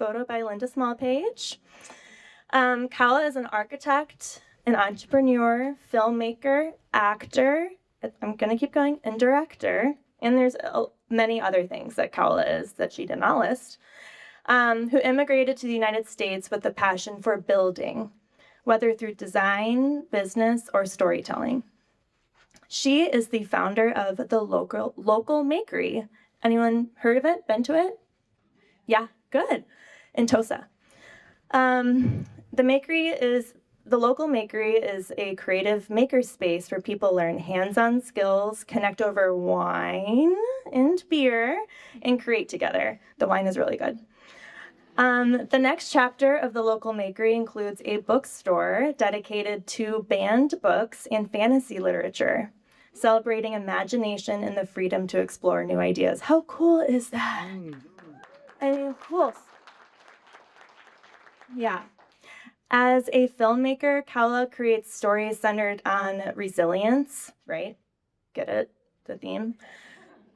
photo by Linda Smallpage. Khaula is an architect, an entrepreneur, filmmaker, actor, I'm going to keep going, and director. And there's many other things that Khaula is that she did not list, who immigrated to the United States with a passion for building, whether through design, business, or storytelling. She is the founder of the local Makery. Anyone heard of it? Been to it? Yeah, good. In Tosa. The local Makery is a creative makerspace where people learn hands-on skills, connect over wine and beer, and create together. The wine is really good. The next chapter of the local Makery includes a bookstore dedicated to banned books and fantasy literature, celebrating imagination and the freedom to explore new ideas. How cool is that? I mean, cool. Yeah. As a filmmaker, Khaula creates stories centered on resilience, right? Get it? The theme?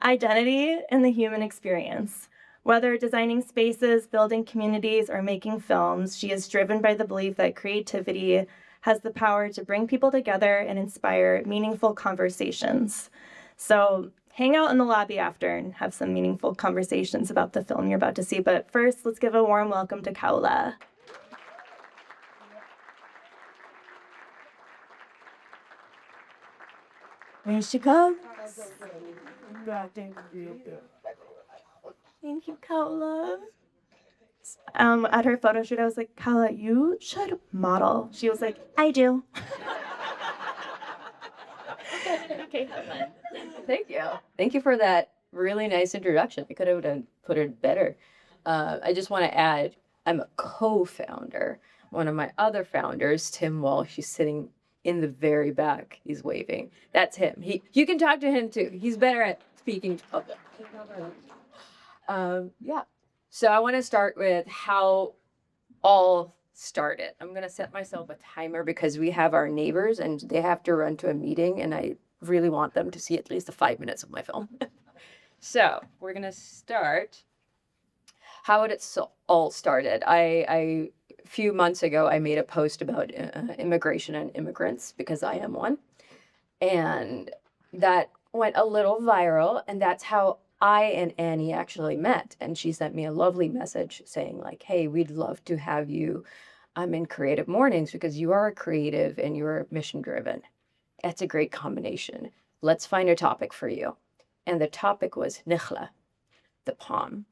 Identity and the human experience. Whether designing spaces, building communities, or making films, she is driven by the belief that creativity has the power to bring people together and inspire meaningful conversations. So hang out in the lobby after and have some meaningful conversations about the film you're about to see. But first, let's give a warm welcome to Khaula. There she comes. Thank you, Khaula. At her photo shoot, I was like, Khaula, you should model. She was like, I do. Okay. Thank you. Thank you for that really nice introduction. I could have put it better. I just want to add, I'm a co-founder. One of my other founders, Tim Walsh, he's sitting in the very back. He's waving. That's him. You can talk to him too. He's better at speaking to public. Yeah. So I want to start with how all started. I'm going to set myself a timer because we have our neighbors and they have to run to a meeting and I really want them to see at least 5 minutes of my film. So we're going to start how it all started. A few months ago, I made a post about immigration and immigrants because I am one. And that went a little viral. And that's how I and Annie actually met. And she sent me a lovely message saying like, hey, we'd love to have you in Creative Mornings because you are a creative and you're mission driven. That's a great combination. Let's find a topic for you. And the topic was Nikhla, the palm.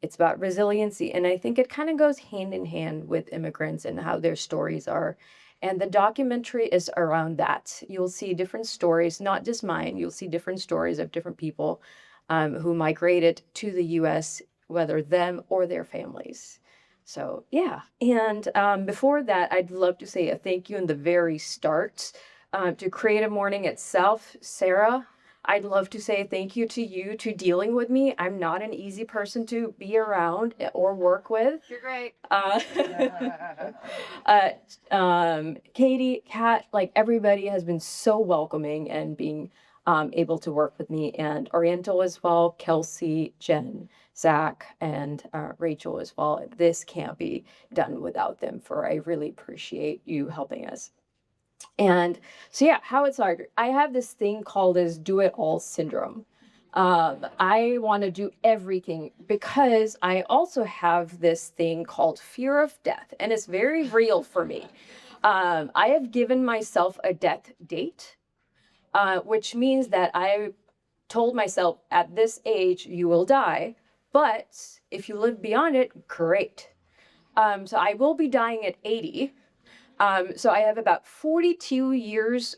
It's about resiliency. And I think it kind of goes hand in hand with immigrants and how their stories are. And the documentary is around that. You'll see different stories, not just mine. You'll see different stories of different people who migrated to the U.S., whether them or their families. So, yeah. And before that, I'd love to say a thank you in the very start to Creative Morning itself, Sarah. I'd love to say thank you to you to dealing with me. I'm not an easy person to be around or work with. You're great. Katie, Kat, like everybody has been so welcoming and being able to work with me, and Oriental as well, Kelsey, Jen, Zach, and Rachel as well. This can't be done without them. I really appreciate you helping us. And so, yeah, how it started. I have this thing called as do-it-all syndrome. I want to do everything because I also have this thing called fear of death, and it's very real for me. I have given myself a death date, which means that I told myself at this age, you will die, but if you live beyond it, great. So I will be dying at 80. So I have about 42 years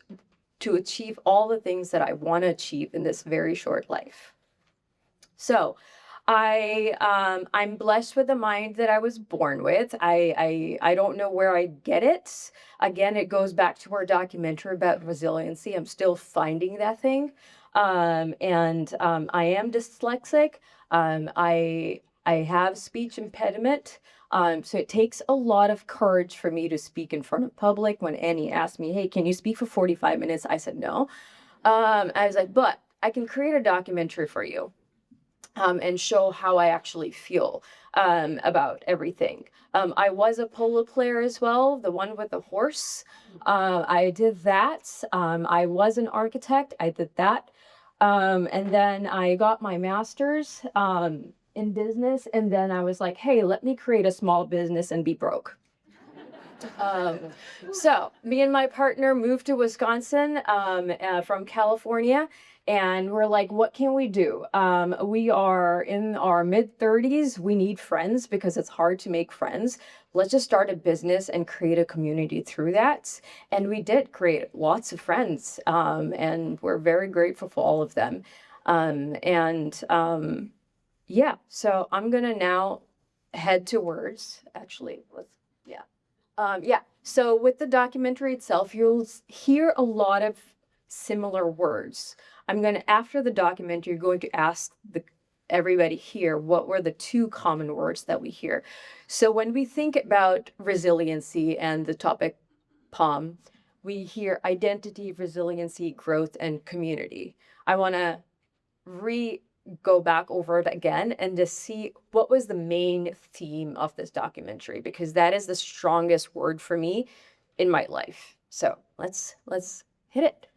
to achieve all the things that I want to achieve in this very short life. So I'm blessed with the mind that I was born with. I don't know where I get it. Again, it goes back to our documentary about resiliency. I'm still finding that thing. I am dyslexic. I have speech impediment. So it takes a lot of courage for me to speak in front of public. When Annie asked me, hey, can you speak for 45 minutes? I said no. I was like, but I can create a documentary for you. and show how I actually feel about everything. I was a polo player as well, the one with the horse. I did that. I was an architect. I did that. And then I got my master's in business. And then I was like, hey, let me create a small business and be broke. So me and my partner moved to Wisconsin from California, and we're like, what can we do? We are in our mid-30s. We need friends because it's hard to make friends. Let's just start a business and create a community through that. And we did create lots of friends, and we're very grateful for all of them. Yeah, so I'm gonna now head to words. Actually, yeah. So with the documentary itself, you'll hear a lot of similar words. After the documentary, going to ask everybody here what were the two common words that we hear. So when we think about resiliency and the topic POM, we hear identity, resiliency, growth, and community. I want to go back over it again and to see what was the main theme of this documentary, because that is the strongest word for me in my life. So let's hit it.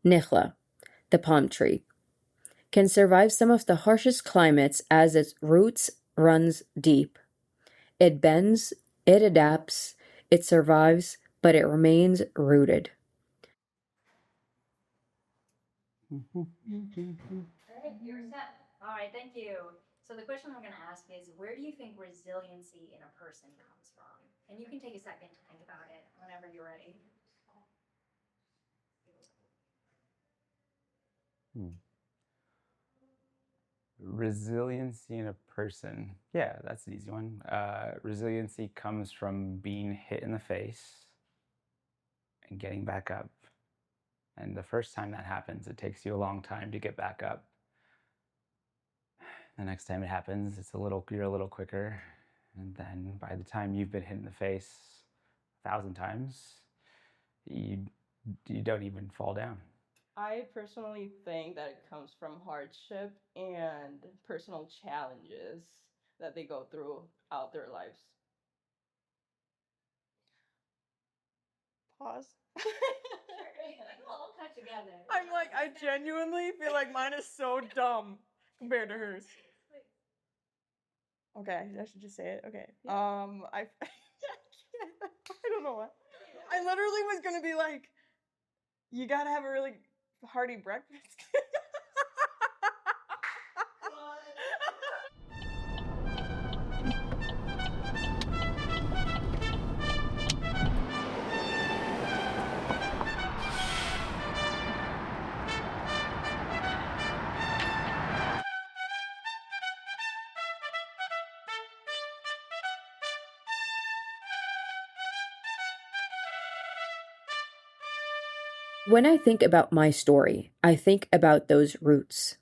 Nichla, the palm tree, can survive some of the harshest climates as its roots runs deep. It bends, it adapts, it survives, but it remains rooted. All right, you're set. All right, thank you. So the question I'm going to ask is, where do you think resiliency in a person comes from? And you can take a second to think about it whenever you're ready. Resiliency in a person. Yeah, that's an easy one. Resiliency comes from being hit in the face and getting back up. And the first time that happens, it takes you a long time to get back up. The next time it happens, you're a little quicker. And then by the time you've been hit in the face 1,000 times, you don't even fall down. I personally think that it comes from hardship and personal challenges that they go throughout their lives. Pause. All cut together. I'm like, I genuinely feel like mine is so dumb compared to hers. Okay, I should just say it. Okay. I I don't know what. I literally was gonna be like, you gotta have a really hearty breakfast. When I think about my story, I think about those roots.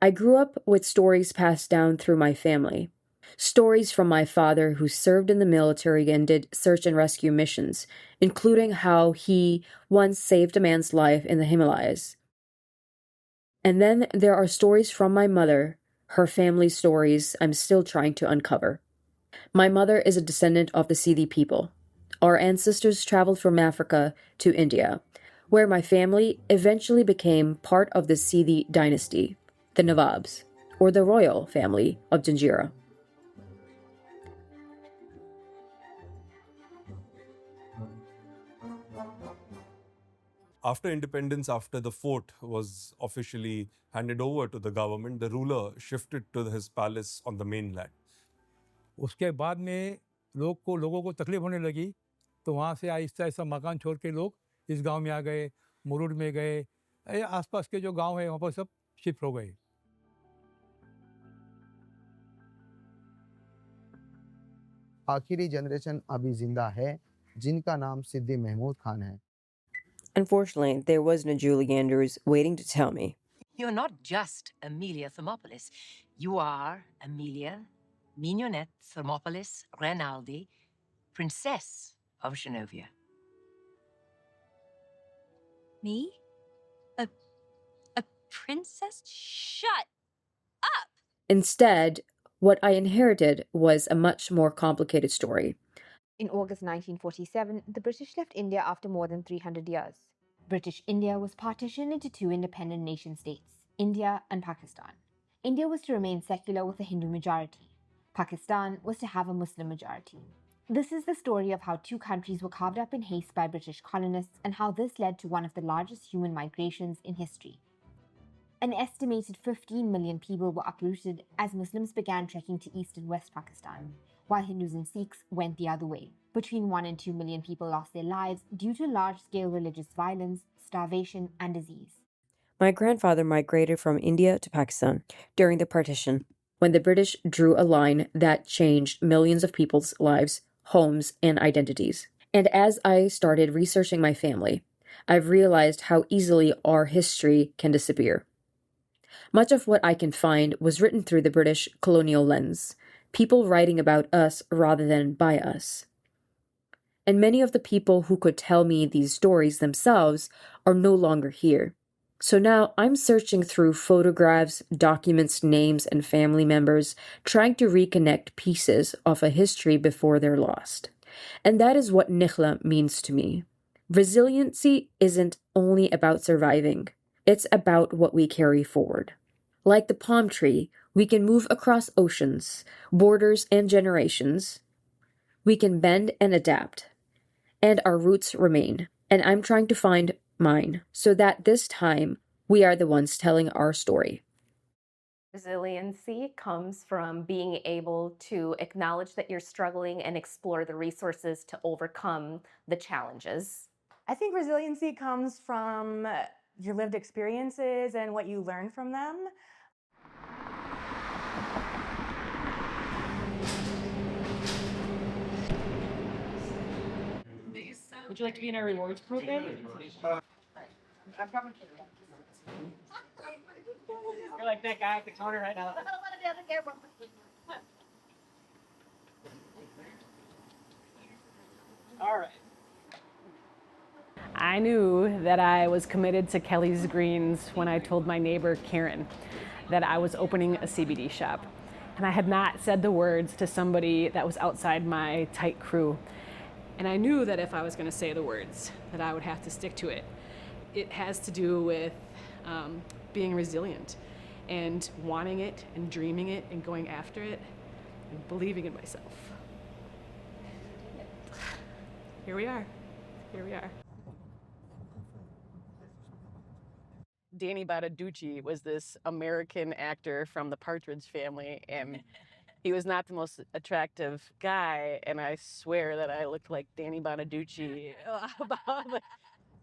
I grew up with stories passed down through my family. Stories from my father, who served in the military and did search and rescue missions, including how he once saved a man's life in the Himalayas. And then there are stories from my mother, her family stories I'm still trying to uncover. My mother is a descendant of the Sindhi people. Our ancestors traveled from Africa to India, where my family eventually became part of the Sindhi dynasty, the Nawabs, or the royal family of Janjira. After independence, after the fort was officially handed over to the government, the ruler shifted to his palace on the mainland. उसके बाद में लोगों को तकलीफ होने लगी, तो वहाँ से आहिस्ता आहिस्ता मकान छोड़ के लोग इस गांव में आ गए, मुरुड में गए, आसपास के जो गांव है वहाँ पर सब शिफ्ट हो गए. आखिरी जनरेशन अभी जिंदा है जिनका नाम सिद्दी महमूद खान है. Unfortunately, there was no Julie Andrews waiting to tell me. You're not just Amelia Thermopolis. You are Amelia Mignonette Thermopolis Rinaldi, Princess of Genovia. Me? A princess? Shut up! Instead, what I inherited was a much more complicated story. In August 1947, the British left India after more than 300 years. British India was partitioned into two independent nation states, India and Pakistan. India was to remain secular with a Hindu majority. Pakistan was to have a Muslim majority. This is the story of how two countries were carved up in haste by British colonists and how this led to one of the largest human migrations in history. An estimated 15 million people were uprooted as Muslims began trekking to East and West Pakistan, while Hindus and Sikhs went the other way. Between 1 and 2 million people lost their lives due to large-scale religious violence, starvation, and disease. My grandfather migrated from India to Pakistan during the partition, when the British drew a line that changed millions of people's lives, homes, and identities. And as I started researching my family, I've realized how easily our history can disappear. Much of what I can find was written through the British colonial lens, people writing about us rather than by us. And many of the people who could tell me these stories themselves are no longer here. So now I'm searching through photographs, documents, names, and family members, trying to reconnect pieces of a history before they're lost. And that is what Nikhla means to me. Resiliency isn't only about surviving. It's about what we carry forward. Like the palm tree, we can move across oceans, borders, and generations. We can bend and adapt. And our roots remain. And I'm trying to find mine, so that this time we are the ones telling our story. Resiliency comes from being able to acknowledge that you're struggling and explore the resources to overcome the challenges. I think resiliency comes from your lived experiences and what you learn from them. Would you like to be in our rewards program? I'm coming. You're like that guy at the counter right now. All right. I knew that I was committed to Kelly's Greens when I told my neighbor Karen that I was opening a CBD shop. And I had not said the words to somebody that was outside my tight crew. And I knew that if I was going to say the words, that I would have to stick to it. It has to do with being resilient and wanting it and dreaming it and going after it and believing in myself. Here we are. Here we are. Danny Bottaducci was this American actor from the Partridge Family, and he was not the most attractive guy, and I swear that I looked like Danny Bottaducci.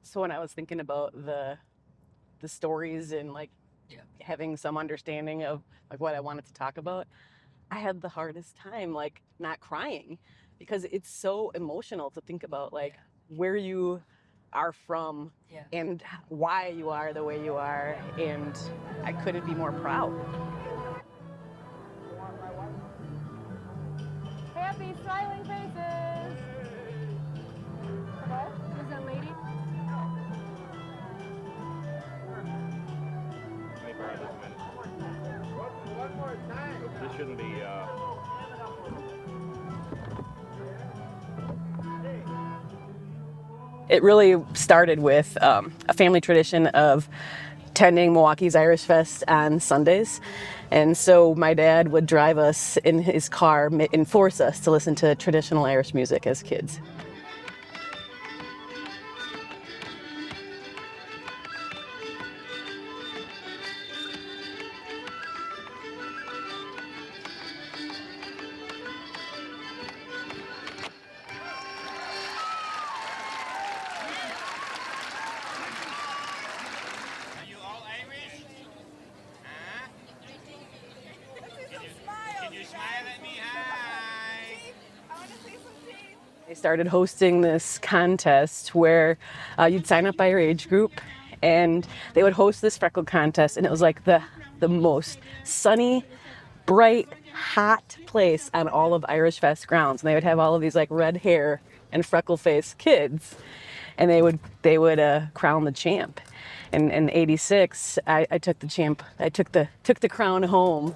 So when I was thinking about the stories and having some understanding of what I wanted to talk about, I had the hardest time not crying, because it's so emotional to think about where you are from and why you are the way you are, and I couldn't be more proud. Happy smiling faces. Hello? Is that lady? One more time. This shouldn't be. It really started with a family tradition of attending Milwaukee's Irish Fest on Sundays. And so my dad would drive us in his car and force us to listen to traditional Irish music as kids. I started hosting this contest where you'd sign up by your age group, And they would host this freckle contest, and it was like the most sunny, bright, hot place on all of Irish Fest grounds. And they would have all of these like red hair and freckle faced kids, and they would crown the champ. And in '86, I took the champ. I took the crown home.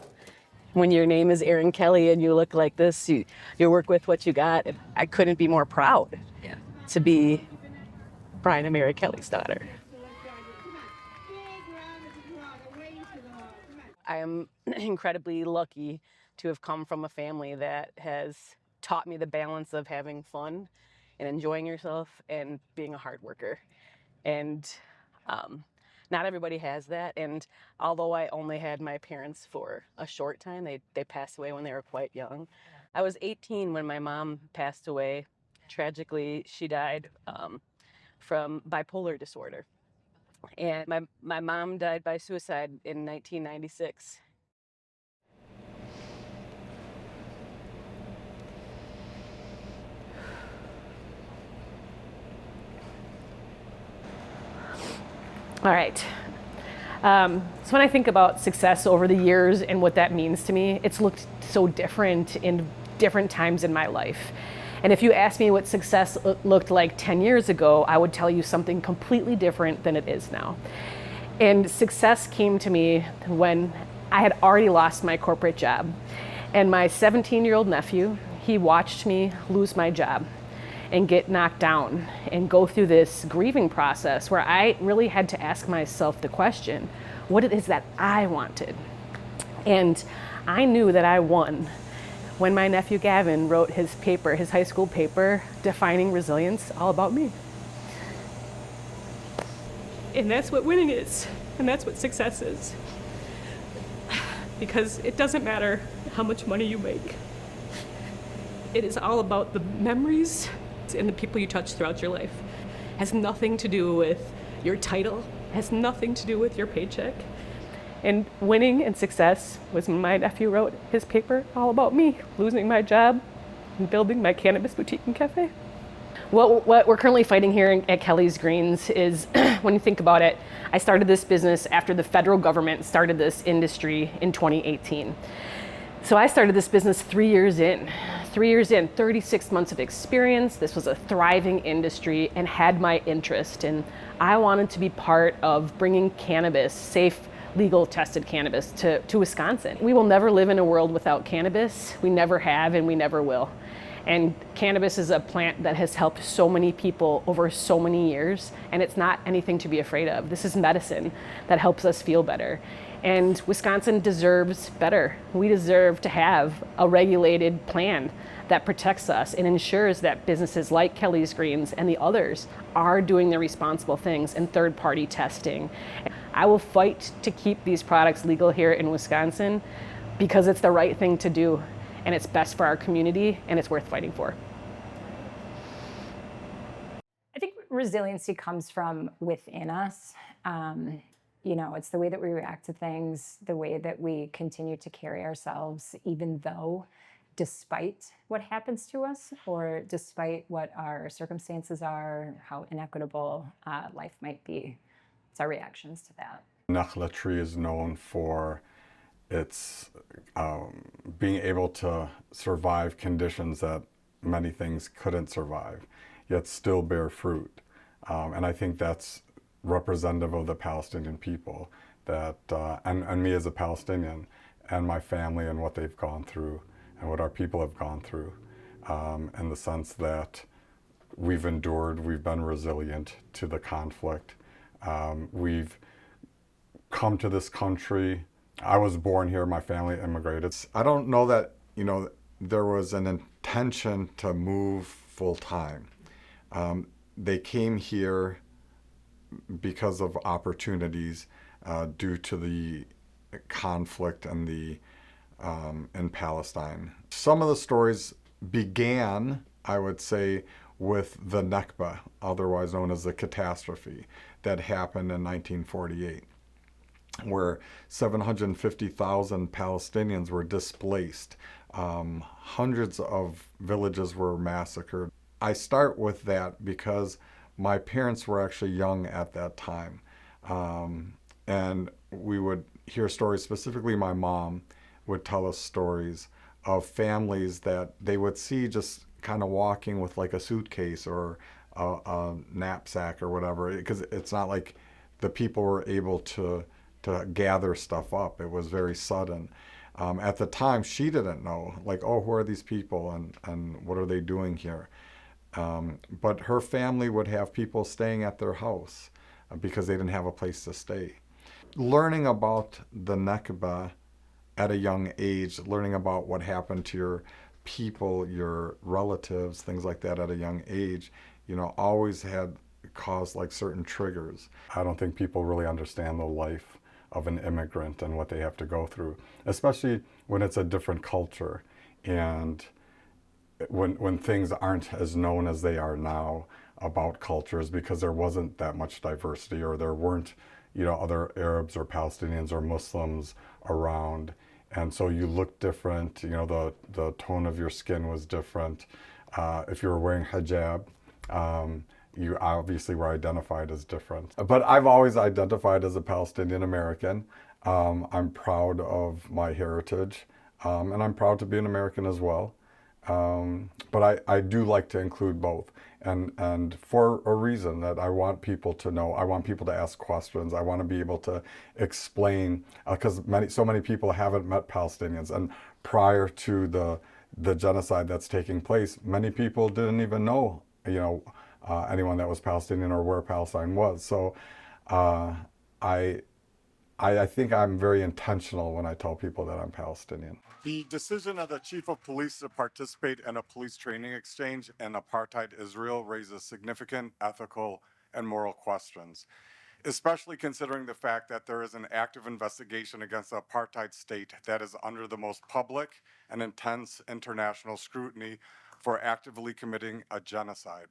When your name is Erin Kelly and you look like this, you work with what you got. And I couldn't be more proud to be Brian and Mary Kelly's daughter. I am incredibly lucky to have come from a family that has taught me the balance of having fun and enjoying yourself and being a hard worker. And not everybody has that. And although I only had my parents for a short time, they passed away when they were quite young. I was 18 when my mom passed away. Tragically, she died from bipolar disorder. And my mom died by suicide in 1996. All right. So when I think about success over the years and what that means to me, it's looked so different in different times in my life. And if you ask me what success looked like 10 years ago, I would tell you something completely different than it is now. And success came to me when I had already lost my corporate job. And my 17-year-old nephew, he watched me lose my job and get knocked down and go through this grieving process where I really had to ask myself the question, what it is that I wanted. And I knew that I won when my nephew Gavin wrote his paper, his high school paper, defining resilience, all about me. And that's what winning is, and that's what success is. Because it doesn't matter how much money you make. It is all about the memories and the people you touch throughout your life. It has nothing to do with your title, it has nothing to do with your paycheck. And winning and success was when my nephew wrote his paper all about me, losing my job and building my cannabis boutique and cafe. What we're currently fighting here at Kelly's Greens is, when you think about it, I started this business after the federal government started this industry in 2018. So I started this business 3 years in. 3 years in, 36 months of experience. This was a thriving industry and had my interest. And I wanted to be part of bringing cannabis, safe, legal, tested cannabis to Wisconsin. We will never live in a world without cannabis. We never have and we never will. And cannabis is a plant that has helped so many people over so many years, and it's not anything to be afraid of. This is medicine that helps us feel better. And Wisconsin deserves better. We deserve to have a regulated plan that protects us and ensures that businesses like Kelly's Greens and the others are doing the responsible things in third-party testing. I will fight to keep these products legal here in Wisconsin because it's the right thing to do, and it's best for our community, and it's worth fighting for. I think resiliency comes from within us. You know, it's the way that we react to things, the way that we continue to carry ourselves, even though, despite what happens to us, or despite what our circumstances are, how inequitable life might be. It's our reactions to that. Khaula tree is known for its being able to survive conditions that many things couldn't survive, yet still bear fruit. And I think that's representative of the Palestinian people, that and me as a Palestinian, and my family and what they've gone through and what our people have gone through, in the sense that we've endured, we've been resilient to the conflict. We've come to this country. I was born here, my family immigrated. I don't know that, you know, there was an intention to move full time. They came here because of opportunities due to the conflict and the in Palestine. Some of the stories began, I would say, with the Nakba, otherwise known as the catastrophe, that happened in 1948, where 750,000 Palestinians were displaced. Hundreds of villages were massacred. I start with that because my parents were actually young at that time. And we would hear stories, specifically my mom would tell us stories of families that they would see just kind of walking with like a suitcase or a knapsack or whatever, because it's not like the people were able to gather stuff up. It was very sudden. At the time, she didn't know, like, oh, who are these people and what are they doing here? But her family would have people staying at their house because they didn't have a place to stay. Learning about the Nakba at a young age, learning about what happened to your people, your relatives, things like that at a young age, always had caused like certain triggers. I don't think people really understand the life of an immigrant and what they have to go through, especially when it's a different culture and when things aren't as known as they are now about cultures, because there wasn't that much diversity, or there weren't, other Arabs or Palestinians or Muslims around. And so you look different, the tone of your skin was different. If you were wearing hijab, you obviously were identified as different. But I've always identified as a Palestinian American. I'm proud of my heritage, and I'm proud to be an American as well. But I do like to include both, and for a reason that I want people to know. I want people to ask questions. I want to be able to explain, because so many people haven't met Palestinians, and prior to the genocide that's taking place, many people didn't even know, anyone that was Palestinian or where Palestine was. So I think I'm very intentional when I tell people that I'm Palestinian. The decision of the chief of police to participate in a police training exchange in apartheid Israel raises significant ethical and moral questions, especially considering the fact that there is an active investigation against the apartheid state that is under the most public and intense international scrutiny for actively committing a genocide.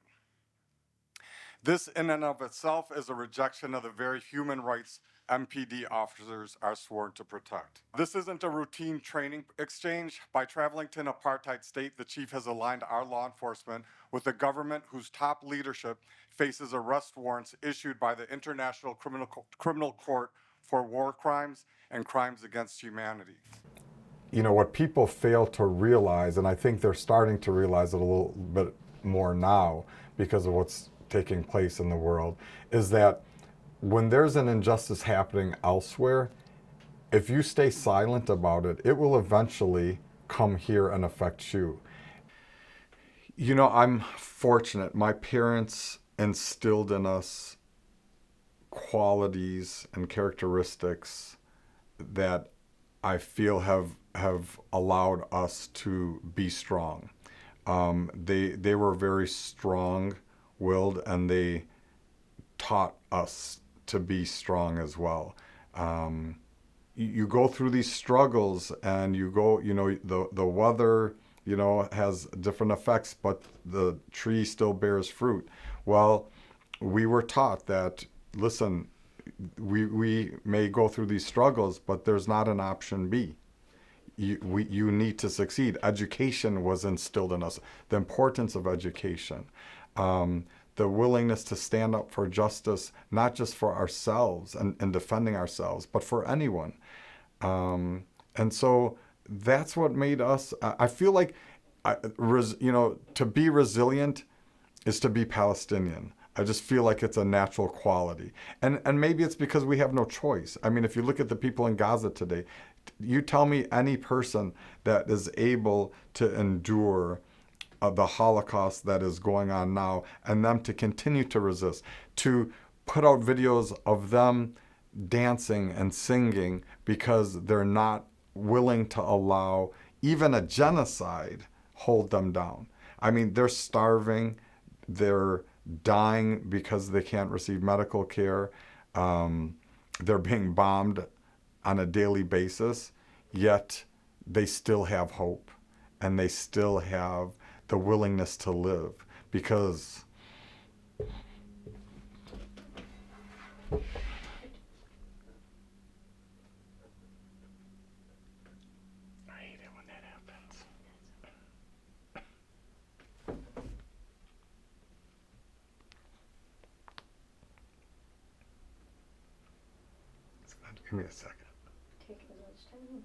This in and of itself is a rejection of the very human rights MPD officers are sworn to protect. This isn't a routine training exchange. By traveling to an apartheid state, the chief has aligned our law enforcement with a government whose top leadership faces arrest warrants issued by the International Criminal Court for war crimes and crimes against humanity. What people fail to realize, and I think they're starting to realize it a little bit more now because of what's taking place in the world, is that when there's an injustice happening elsewhere, if you stay silent about it, it will eventually come here and affect you. I'm fortunate. My parents instilled in us qualities and characteristics that I feel have allowed us to be strong. They were very strong-willed, and they taught us to be strong as well. You go through these struggles, and you go, the weather, has different effects, but the tree still bears fruit. Well, we were taught that, listen, we may go through these struggles, but there's not an option B. You need to succeed. Education was instilled in us, the importance of education. The willingness to stand up for justice, not just for ourselves and defending ourselves, but for anyone. And so that's what made us, I feel like, to be resilient is to be Palestinian. I just feel like it's a natural quality. And maybe it's because we have no choice. I mean, if you look at the people in Gaza today, you tell me any person that is able to endure the Holocaust that is going on now, and them to continue to resist, to put out videos of them dancing and singing because they're not willing to allow even a genocide hold them down. I mean, they're starving, they're dying because they can't receive medical care, they're being bombed on a daily basis, yet they still have hope, and they still have the willingness to live, because Give me a second. Take as much time.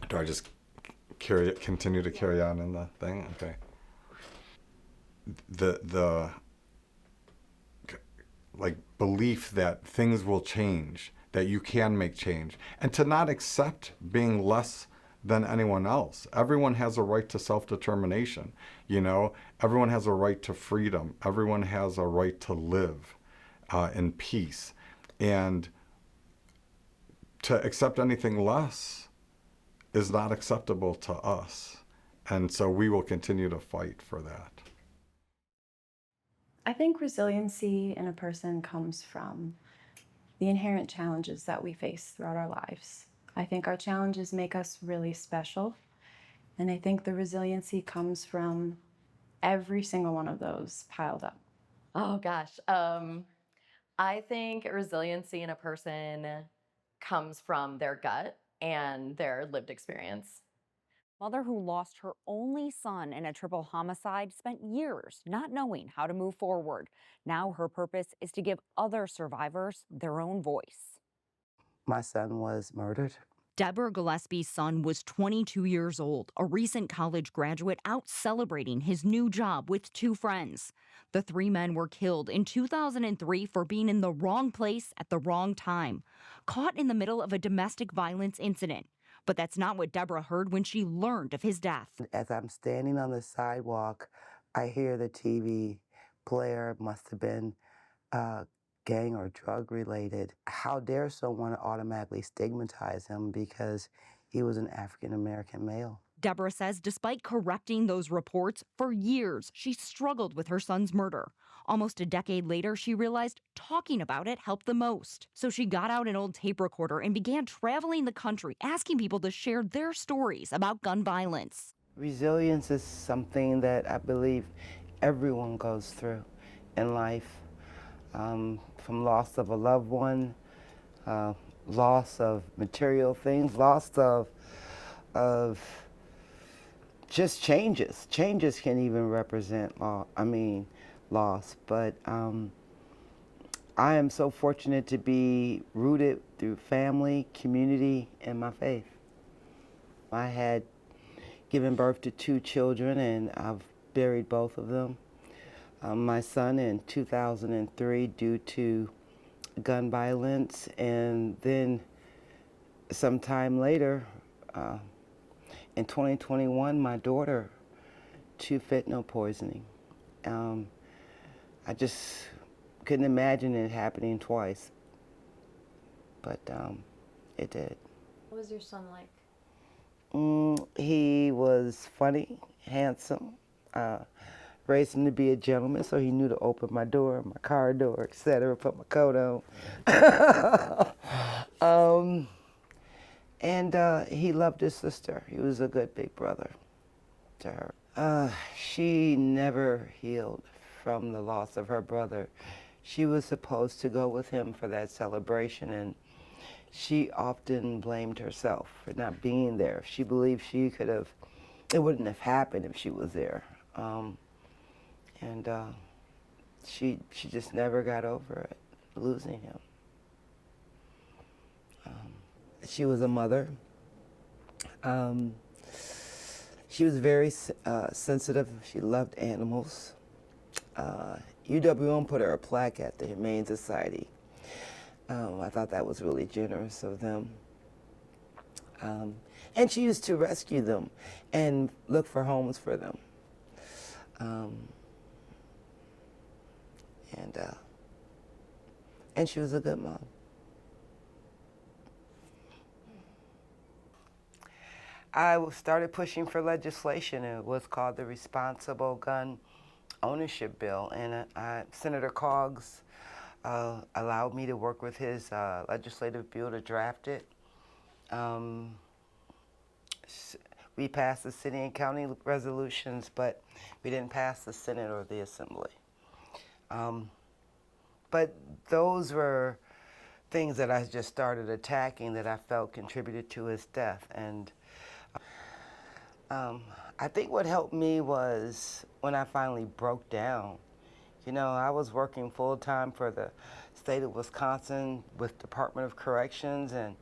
Do I just continue to carry on in the thing? Okay. The like belief that things will change, that you can make change, and to not accept being less than anyone else. Everyone has a right to self-determination. You know, everyone has a right to freedom. Everyone has a right to live in peace, and to accept anything less is not acceptable to us. And so we will continue to fight for that. I think resiliency in a person comes from the inherent challenges that we face throughout our lives. I think our challenges make us really special. And I think the resiliency comes from every single one of those piled up. Oh gosh. I think resiliency in a person comes from their gut and their lived experience. Mother who lost her only son in a triple homicide spent years not knowing how to move forward. Now her purpose is to give other survivors their own voice. My son was murdered. Deborah Gillespie's son was 22 years old, a recent college graduate out celebrating his new job with two friends. The three men were killed in 2003 for being in the wrong place at the wrong time, caught in the middle of a domestic violence incident. But that's not what Deborah heard when she learned of his death. As I'm standing on the sidewalk, I hear the TV player, must have been gang or drug related. How dare someone automatically stigmatize him because he was an African American male? Deborah says despite correcting those reports, for years she struggled with her son's murder. Almost a decade later, she realized talking about it helped the most. So she got out an old tape recorder and began traveling the country, asking people to share their stories about gun violence. Resilience is something that I believe everyone goes through in life. From loss of a loved one, loss of material things, loss of just changes. Changes can even represent loss. But I am so fortunate to be rooted through family, community, and my faith. I had given birth to 2 children, and I've buried both of them. My son in 2003 due to gun violence, and then sometime later, in 2021, my daughter to fentanyl poisoning. I just couldn't imagine it happening twice, but it did. What was your son like? He was funny, handsome, raised him to be a gentleman, so he knew to open my door, my car door, etc., put my coat on. And he loved his sister. He was a good big brother to her. She never healed from the loss of her brother. She was supposed to go with him for that celebration, and she often blamed herself for not being there. She believed she could have, it wouldn't have happened if she was there. And she just never got over it, losing him. She was a mother. She was very sensitive. She loved animals. UWM put her a plaque at the Humane Society. I thought that was really generous of them. And she used to rescue them and look for homes for them. And she was a good mom. I started pushing for legislation. It was called the Responsible Gun Ownership Bill, and Senator Coggs allowed me to work with his legislative bill to draft it. We passed the city and county resolutions, but we didn't pass the Senate or the Assembly. But those were things that I just started attacking that I felt contributed to his death. And I think what helped me was when I finally broke down You know, I was working full-time for the state of Wisconsin with Department of Corrections and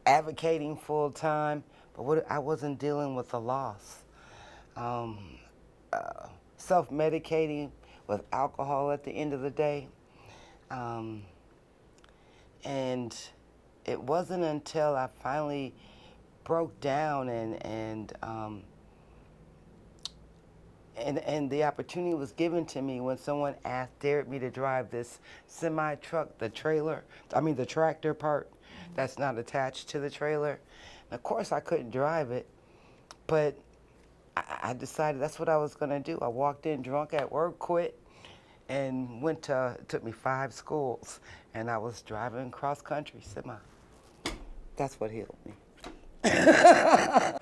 advocating full-time, but I wasn't dealing with the loss. Self-medicating with alcohol at the end of the day. And it wasn't until I finally broke down and the opportunity was given to me when someone dared me to drive this semi-truck, the tractor part that's not attached to the trailer. And of course, I couldn't drive it, but I decided that's what I was going to do. I walked in drunk at work, quit, and it took me 5 schools, and I was driving cross-country semi. That's what healed me. I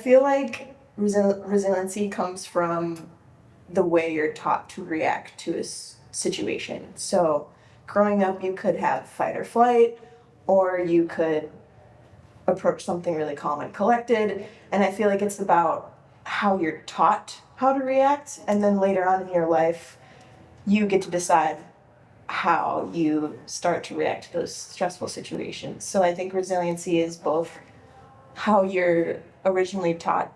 feel like resiliency comes from the way you're taught to react to a situation. So, growing up, you could have fight or flight, or you could approach something really calm and collected. And I feel like it's about how you're taught how to react, and then later on in your life, you get to decide how you start to react to those stressful situations. So I think resiliency is both how you're originally taught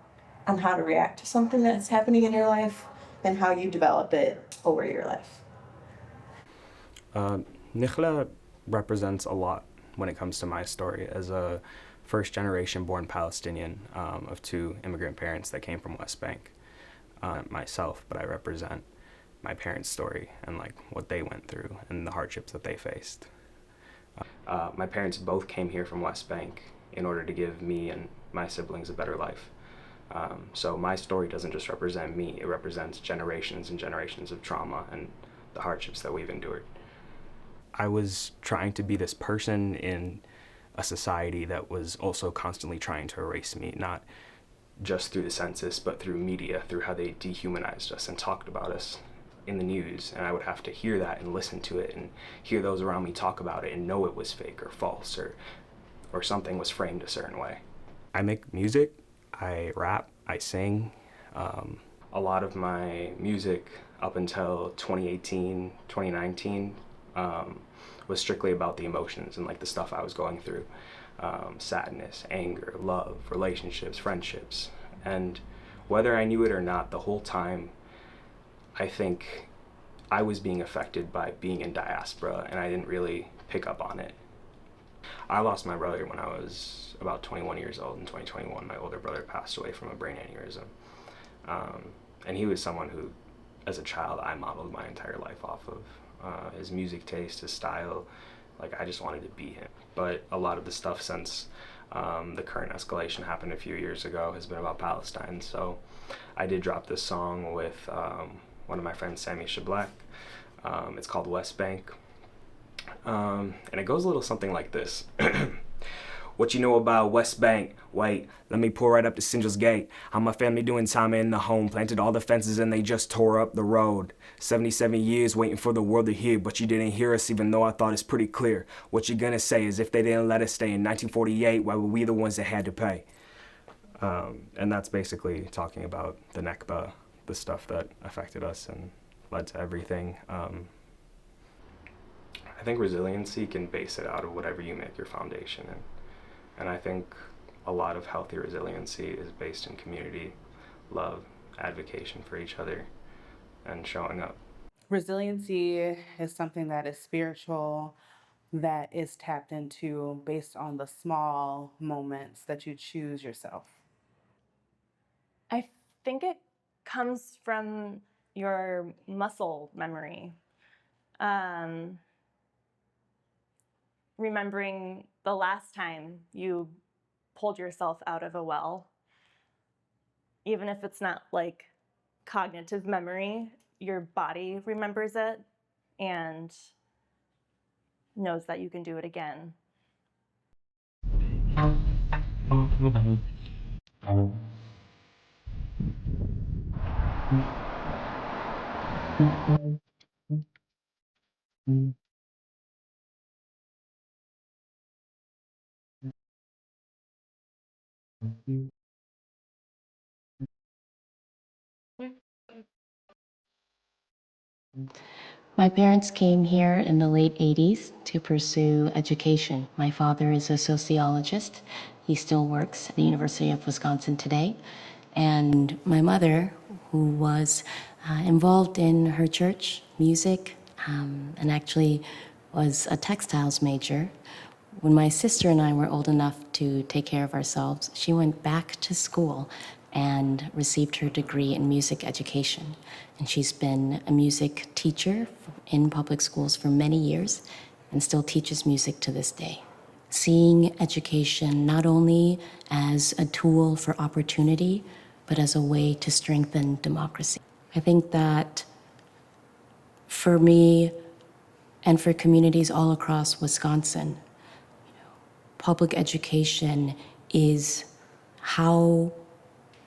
on how to react to something that's happening in your life and how you develop it over your life. Nikhla represents a lot when it comes to my story as a first generation born Palestinian of 2 immigrant parents that came from West Bank. Myself, but I represent my parents' story and like what they went through and the hardships that they faced. My parents both came here from West Bank in order to give me and my siblings a better life. So my story doesn't just represent me, it represents generations and generations of trauma and the hardships that we've endured. I was trying to be this person in a society that was also constantly trying to erase me, not just through the census, but through media, through how they dehumanized us and talked about us in the news. And I would have to hear that and listen to it and hear those around me talk about it and know it was fake or false or something was framed a certain way. I make music, I rap, I sing. A lot of my music up until 2018, 2019 was strictly about the emotions and like the stuff I was going through. Sadness, anger, love, relationships, friendships. And whether I knew it or not, the whole time, I think I was being affected by being in diaspora and I didn't really pick up on it. I lost my brother when I was about 21 years old in 2021. My older brother passed away from a brain aneurysm. And he was someone who, as a child, I modeled my entire life off of. His music taste, his style, like I just wanted to be him. But a lot of the stuff since the current escalation happened a few years ago has been about Palestine. So I did drop this song with one of my friends, Sammy Shablak. It's called West Bank. And it goes a little something like this. What you know about West Bank? Wait, let me pull right up to Singel's Gate. How my family doing time in the home. Planted all the fences and they just tore up the road. 77 years waiting for the world to hear, but you didn't hear us even though I thought it's pretty clear. What you gonna say is if they didn't let us stay in 1948, why were we the ones that had to pay? And that's basically talking about the Nakba, the stuff that affected us and led to everything. I think resiliency can base it out of whatever you make your foundation in. And I think a lot of healthy resiliency is based in community, love, advocation for each other, and showing up. Resiliency is something that is spiritual, that is tapped into based on the small moments that you choose yourself. I think it comes from your muscle memory. Remembering the last time you pulled yourself out of a well, even if it's not like cognitive memory, your body remembers it and knows that you can do it again. My parents came here in the late 80s to pursue education. My father is a sociologist. He still works at the University of Wisconsin today. And my mother, who was involved in her church, music, and actually was a textiles major. When my sister and I were old enough to take care of ourselves, she went back to school and received her degree in music education. And she's been a music teacher in public schools for many years and still teaches music to this day. Seeing education not only as a tool for opportunity, but as a way to strengthen democracy. I think that for me and for communities all across Wisconsin, public education is how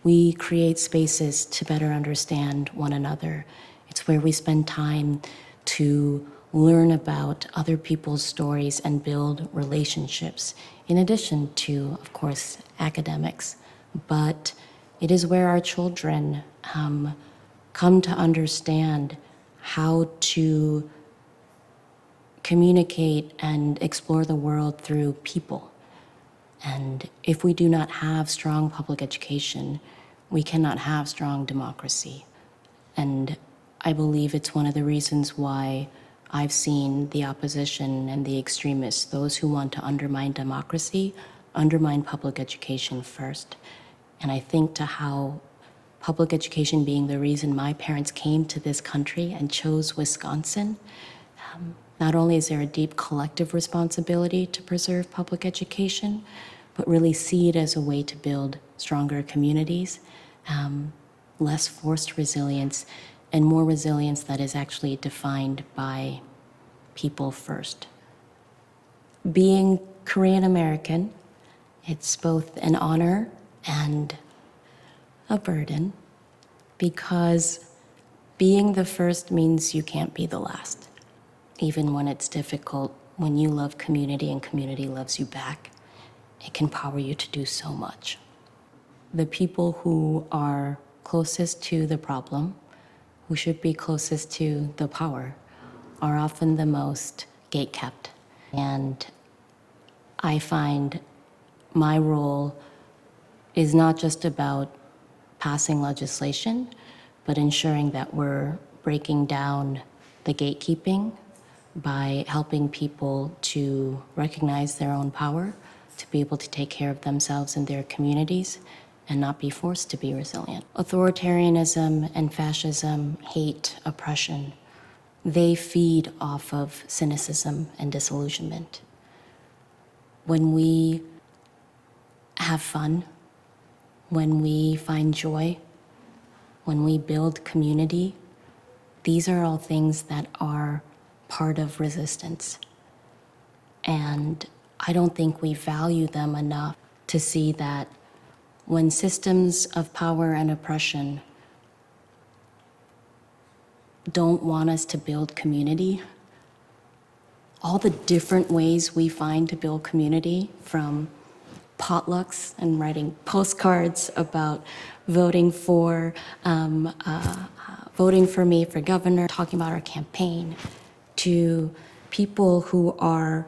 we create spaces to better understand one another. It's where we spend time to learn about other people's stories and build relationships, in addition to, of course, academics. But it is where our children come to understand how to communicate and explore the world through people. And if we do not have strong public education, we cannot have strong democracy. And I believe it's one of the reasons why I've seen the opposition and the extremists, those who want to undermine democracy, undermine public education first. And I think to how public education being the reason my parents came to this country and chose Wisconsin, not only is there a deep collective responsibility to preserve public education, but really see it as a way to build stronger communities, less forced resilience, and more resilience that is actually defined by people first. Being Korean American, it's both an honor and a burden, because being the first means you can't be the last. Even when it's difficult, when you love community and community loves you back, it can power you to do so much. The people who are closest to the problem, who should be closest to the power, are often the most gatekept. And I find my role is not just about passing legislation, but ensuring that we're breaking down the gatekeeping by helping people to recognize their own power, to be able to take care of themselves and their communities, and not be forced to be resilient. Authoritarianism and fascism, hate, oppression, they feed off of cynicism and disillusionment. When we have fun, when we find joy, when we build community, these are all things that are part of resistance. And I don't think we value them enough to see that when systems of power and oppression don't want us to build community, all the different ways we find to build community, from potlucks and writing postcards about voting for me for governor, talking about our campaign, to people who are,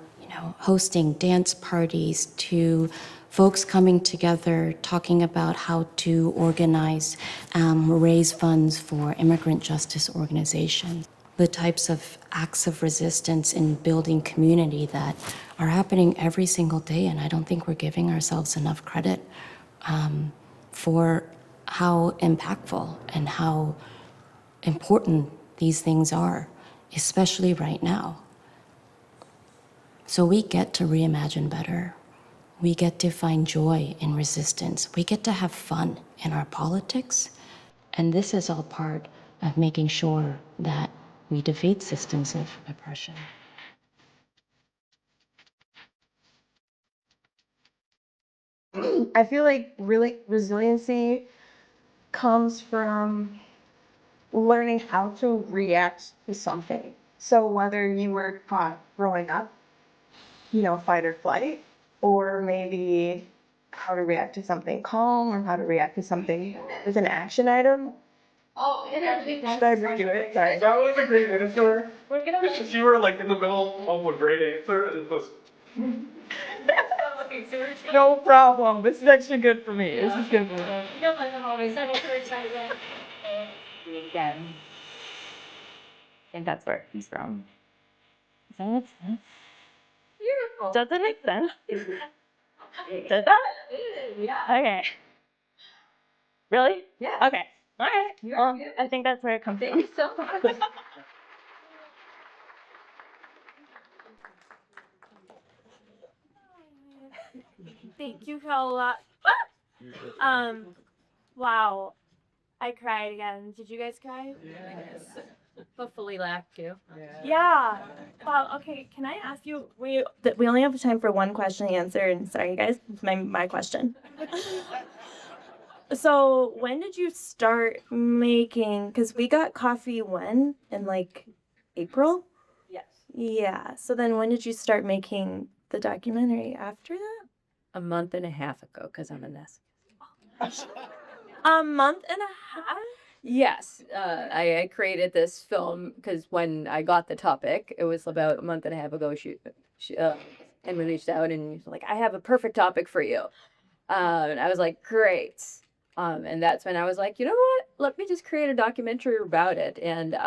hosting dance parties, to folks coming together, talking about how to organize, raise funds for immigrant justice organizations. The types of acts of resistance in building community that are happening every single day, and I don't think we're giving ourselves enough credit for how impactful and how important these things are, especially right now. So we get to reimagine better. We get to find joy in resistance. We get to have fun in our politics. And this is all part of making sure that we defeat systems of oppression. I feel like really resiliency comes from learning how to react to something. So whether you were taught growing up, fight or flight, or maybe how to react to something calm or how to react to something with an action item, Oh, Should I redo it? Sorry. That was a great answer. We're gonna. You were like in the middle of a great answer. It was. No problem. This is actually good for me. This is good for me. Again. I think that's where it comes from. Does that make sense? Beautiful. Does it make sense? Does that? Yeah. Okay. Really? Yeah. Okay. All right. Well, I think that's where it comes from. Thank you so much. Thank you, Khaula. Wow. I cried again. Did you guys cry? Yes. Hopefully laugh too. Yeah. Wow. Okay. Can I ask you? We only have time for one question to answer, and sorry, guys, it's my question. So when did you start making? Because we got coffee when in like April. Yes. Yeah. So then when did you start making the documentary after that? A month and a half ago, because I'm a nest. A month and a half? Yes, I created this film because when I got the topic, it was about a month and a half ago. And we reached out and she's like, I have a perfect topic for you. And I was like, great. And that's when I was like, you know what? Let me just create a documentary about it. And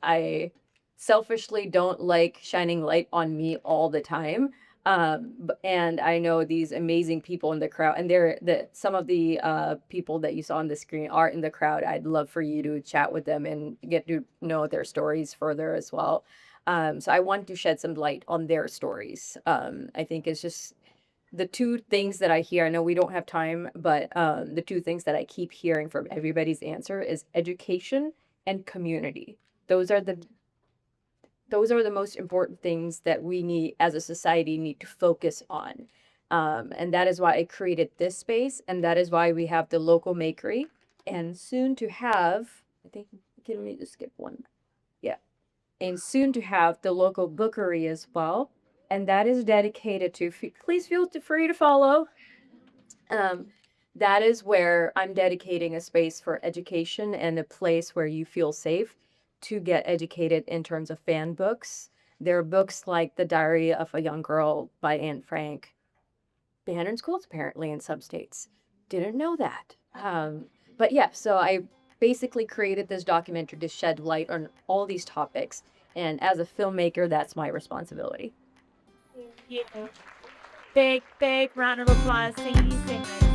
I selfishly don't like shining light on me all the time. And I know these amazing people in the crowd, and some of the people that you saw on the screen are in the crowd. I'd love for you to chat with them and get to know their stories further as well. So I want to shed some light on their stories. I think it's just the two things that I hear. I know we don't have time, but the two things that I keep hearing from everybody's answer is education and community. Those are the most important things that we need as a society need to focus on. And that is why I created this space. And that is why we have the local makery and soon to have, I think, can we just skip one? Yeah. And soon to have the local bookery as well. And that is dedicated to, please feel free to follow. That is where I'm dedicating a space for education and a place where you feel safe to get educated in terms of fan books. There are books like The Diary of a Young Girl by Anne Frank, banned in schools apparently in some states. Didn't know that. But yeah, so I basically created this documentary to shed light on all these topics. And as a filmmaker, that's my responsibility. Thank you. Big round of applause. Thank you so much.